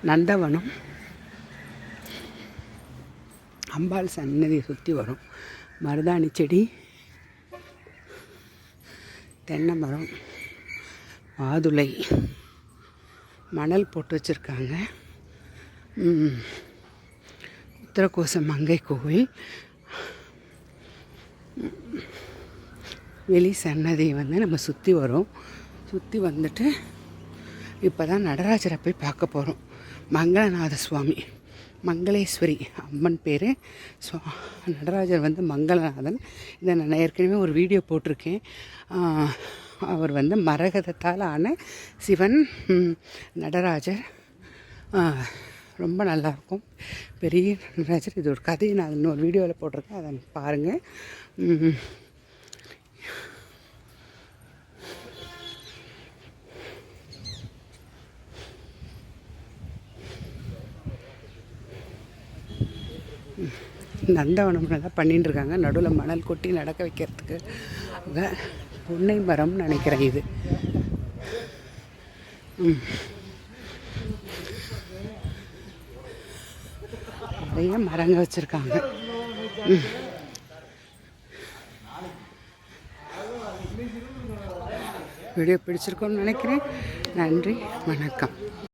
நந்தவனம், அம்பாள் சன்னதியை சுற்றி வரும். மருதாணி செடி, தென்னை மரம், மாதுளை, மணல் போட்டு வச்சுருக்காங்க. உத்தரகோச மங்கை கோவில், வெளி சன்னதியை நம்ம சுற்றி வரோம். சுற்றி வந்துட்டு இப்போ தான் நடராஜரை போய் பார்க்க போகிறோம். மங்களநாத சுவாமி, மங்களேஸ்வரி அம்மன் பேர். நடராஜர் மங்களநாதன். இதை நான் ஏற்கனவே ஒரு வீடியோ போட்டிருக்கேன். அவர் மரகதத்தால் ஆன சிவன் நடராஜர். ரொம்ப நல்லாயிருக்கும், பெரிய நடராஜர். இது ஒரு கதையை நான் இன்னொரு வீடியோவில் போட்டிருக்கேன், அதை பாருங்கள். நந்தவனம் தான் பண்ணிட்டுருக்காங்க. நடுவில் மணல் கொட்டி நடக்க வைக்கிறதுக்கு புன்னை மரம்னு நினைக்கிறேன் இது. நிறைய மரங்க வச்சுருக்காங்க. வீடியோ பிடிச்சிருக்கோன்னு நினைக்கிறேன். நன்றி, வணக்கம்.